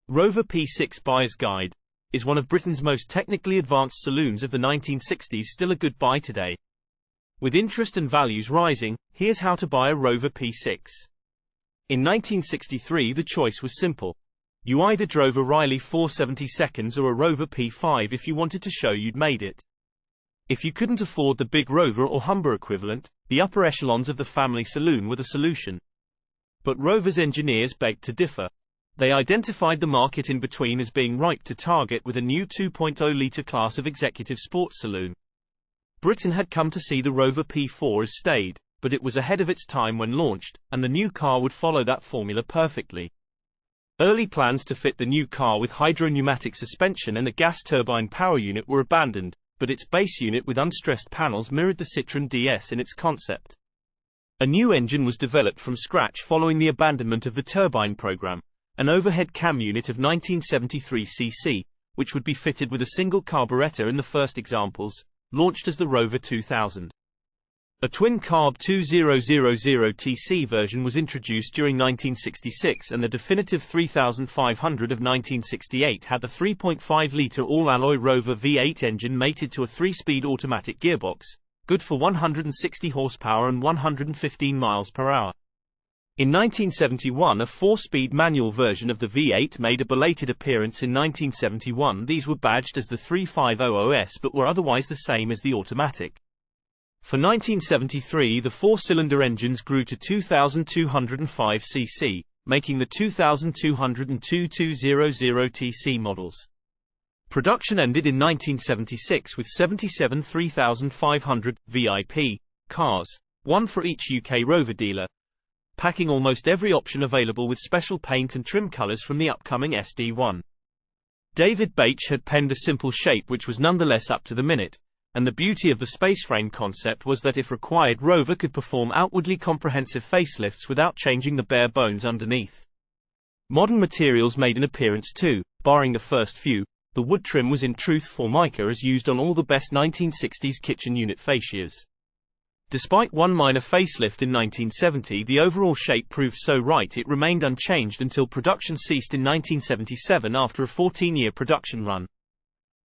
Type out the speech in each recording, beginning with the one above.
Rover P6 Buyer's Guide is one of Britain's most technically advanced saloons of the 1960s, still a good buy today. With interest and values rising, here's how to buy a Rover P6. In 1963 the choice was simple. You either drove a Riley 472 or a Rover P5 if you wanted to show you'd made it. If you couldn't afford the big Rover or Humber equivalent, the upper echelons of the family saloon were the solution. But Rover's engineers begged to differ. They identified the market in between as being ripe to target with a new 2.0-litre class of executive sports saloon. Britain had come to see the Rover P4 as staid, but it was ahead of its time when launched, and the new car would follow that formula perfectly. Early plans to fit the new car with hydro-pneumatic suspension and a gas turbine power unit were abandoned, but its base unit with unstressed panels mirrored the Citroën DS in its concept. A new engine was developed from scratch following the abandonment of the turbine program. An overhead cam unit of 1973 cc, which would be fitted with a single carburetor in the first examples, launched as the Rover 2000. A twin-carb 2000TC version was introduced during 1966, and the definitive 3500 of 1968 had the 3.5-litre all-alloy Rover V8 engine mated to a 3-speed automatic gearbox, good for 160 horsepower and 115 miles per hour. In 1971 a 4-speed manual version of the V8 made a belated appearance in 1971. These were badged as the 350OS but were otherwise the same as the automatic. For 1973 the 4-cylinder engines grew to 2205 cc, making the 2202 200TC models. Production ended in 1976 with 77 3500 VIP cars, one for each UK Rover dealer, packing almost every option available with special paint and trim colours from the upcoming SD1. David Bache had penned a simple shape which was nonetheless up to the minute, and the beauty of the spaceframe concept was that if required Rover could perform outwardly comprehensive facelifts without changing the bare bones underneath. Modern materials made an appearance too, barring the first few. The wood trim was in truth Formica as used on all the best 1960s kitchen unit fascias. Despite one minor facelift in 1970, the overall shape proved so right it remained unchanged until production ceased in 1977 after a 14-year production run.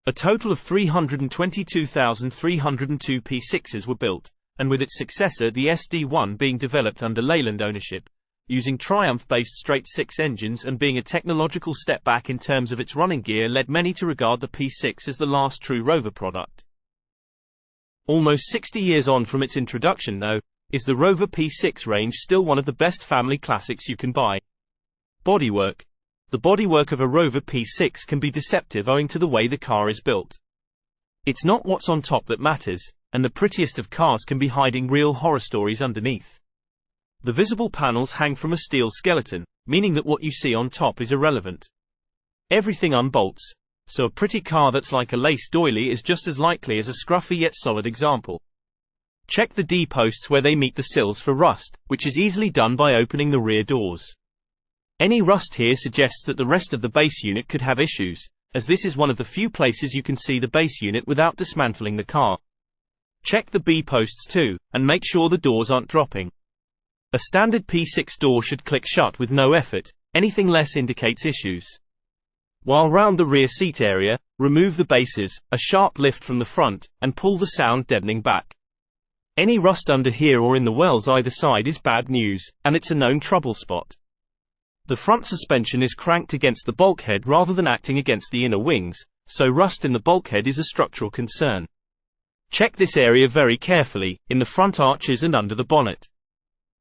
A total of 322,302 P6s were built, and with its successor the SD1 being developed under Leyland ownership, using Triumph-based straight-six engines and being a technological step back in terms of its running gear led many to regard the P6 as the last true Rover product. Almost 60 years on from its introduction though, is the Rover P6 range still one of the best family classics you can buy. Bodywork. The bodywork of a Rover P6 can be deceptive owing to the way the car is built. It's not what's on top that matters, and the prettiest of cars can be hiding real horror stories underneath. The visible panels hang from a steel skeleton, meaning that what you see on top is irrelevant. Everything unbolts. So a pretty car that's like a lace doily is just as likely as a scruffy yet solid example. Check the D-posts where they meet the sills for rust, which is easily done by opening the rear doors. Any rust here suggests that the rest of the base unit could have issues, as this is one of the few places you can see the base unit without dismantling the car. Check the B-posts too, and make sure the doors aren't dropping. A standard P6 door should click shut with no effort, anything less indicates issues. While round the rear seat area, remove the bases, a sharp lift from the front, and pull the sound deadening back. Any rust under here or in the wells either side is bad news, and it's a known trouble spot. The front suspension is cranked against the bulkhead rather than acting against the inner wings, so rust in the bulkhead is a structural concern. Check this area very carefully, in the front arches and under the bonnet.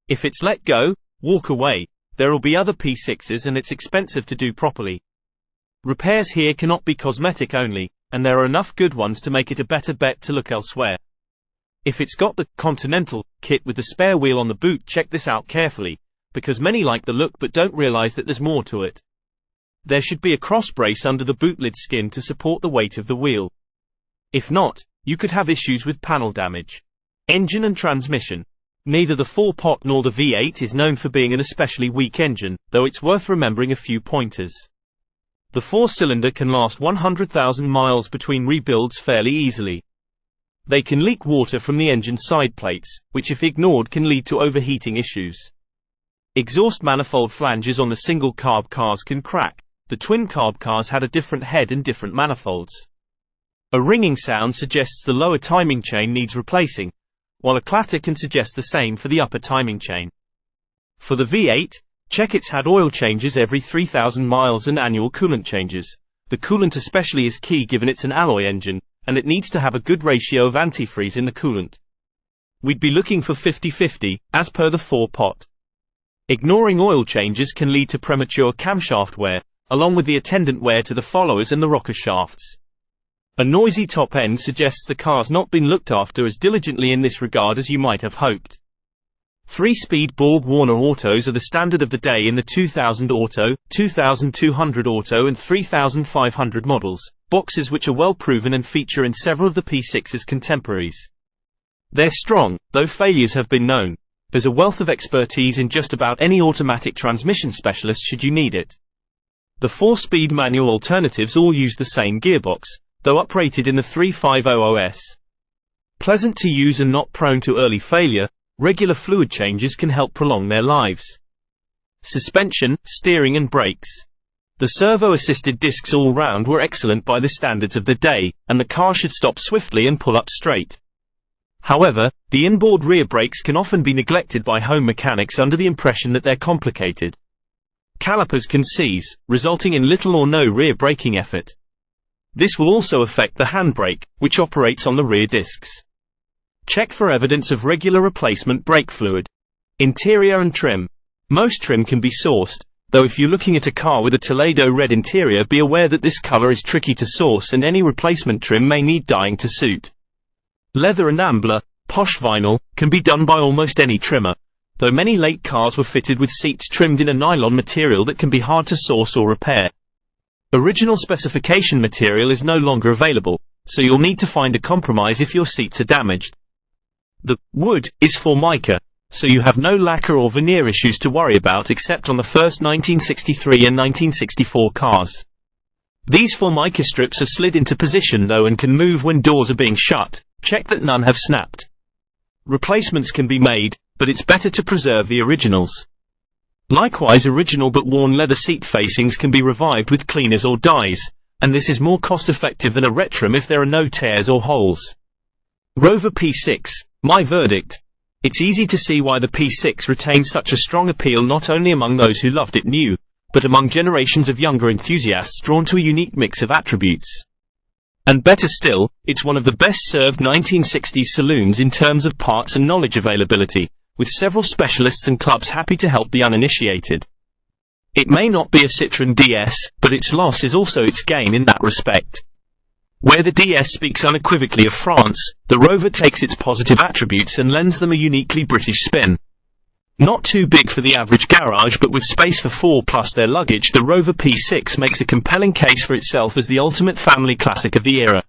If it's let go, walk away. There'll be other P6s and it's expensive to do properly. Repairs here cannot be cosmetic only, and there are enough good ones to make it a better bet to look elsewhere. If it's got the Continental kit with the spare wheel on the boot, check this out carefully, because many like the look but don't realize that there's more to it. There should be a cross brace under the boot lid skin to support the weight of the wheel. If not, you could have issues with panel damage. Engine and transmission. Neither the 4-pot nor the V8 is known for being an especially weak engine, though it's worth remembering a few pointers. The 4-cylinder can last 100,000 miles between rebuilds fairly easily. They can leak water from the engine side plates, which if ignored can lead to overheating issues. Exhaust manifold flanges on the single-carb cars can crack, the twin-carb cars had a different head and different manifolds. A ringing sound suggests the lower timing chain needs replacing, while a clatter can suggest the same for the upper timing chain. For the V8, check it's had oil changes every 3,000 miles and annual coolant changes. The coolant especially is key given it's an alloy engine, and it needs to have a good ratio of antifreeze in the coolant. We'd be looking for 50-50, as per the 4-pot. Ignoring oil changes can lead to premature camshaft wear, along with the attendant wear to the followers and the rocker shafts. A noisy top end suggests the car's not been looked after as diligently in this regard as you might have hoped. 3-speed Borg-Warner autos are the standard of the day in the 2000 Auto, 2200 Auto and 3500 models, boxes which are well proven and feature in several of the P6's contemporaries. They're strong, though failures have been known. There's a wealth of expertise in just about any automatic transmission specialist should you need it. The 4-speed manual alternatives all use the same gearbox, though uprated in the 350OS. Pleasant to use and not prone to early failure, regular fluid changes can help prolong their lives. Suspension, steering and brakes. The servo-assisted discs all round were excellent by the standards of the day, and the car should stop swiftly and pull up straight. However, the inboard rear brakes can often be neglected by home mechanics under the impression that they're complicated. Calipers can seize, resulting in little or no rear braking effort. This will also affect the handbrake, which operates on the rear discs. Check for evidence of regular replacement brake fluid. Interior and trim. Most trim can be sourced, though if you're looking at a car with a Toledo red interior, be aware that this color is tricky to source and any replacement trim may need dyeing to suit. Leather and ambler, posh vinyl, can be done by almost any trimmer, though many late cars were fitted with seats trimmed in a nylon material that can be hard to source or repair. Original specification material is no longer available, so you'll need to find a compromise if your seats are damaged. The wood is Formica, so you have no lacquer or veneer issues to worry about except on the first 1963 and 1964 cars. These Formica strips are slid into position though and can move when doors are being shut. Check that none have snapped. Replacements can be made, but it's better to preserve the originals. Likewise, original but worn leather seat facings can be revived with cleaners or dyes, and this is more cost-effective than a retrim if there are no tears or holes. Rover P6, my verdict. It's easy to see why the P6 retains such a strong appeal not only among those who loved it new, but among generations of younger enthusiasts drawn to a unique mix of attributes. And better still, it's one of the best-served 1960s saloons in terms of parts and knowledge availability, with several specialists and clubs happy to help the uninitiated. It may not be a Citroën DS, but its loss is also its gain in that respect. Where the DS speaks unequivocally of France, the Rover takes its positive attributes and lends them a uniquely British spin. Not too big for the average garage but with space for 4 plus their luggage, the Rover P6 makes a compelling case for itself as the ultimate family classic of the era.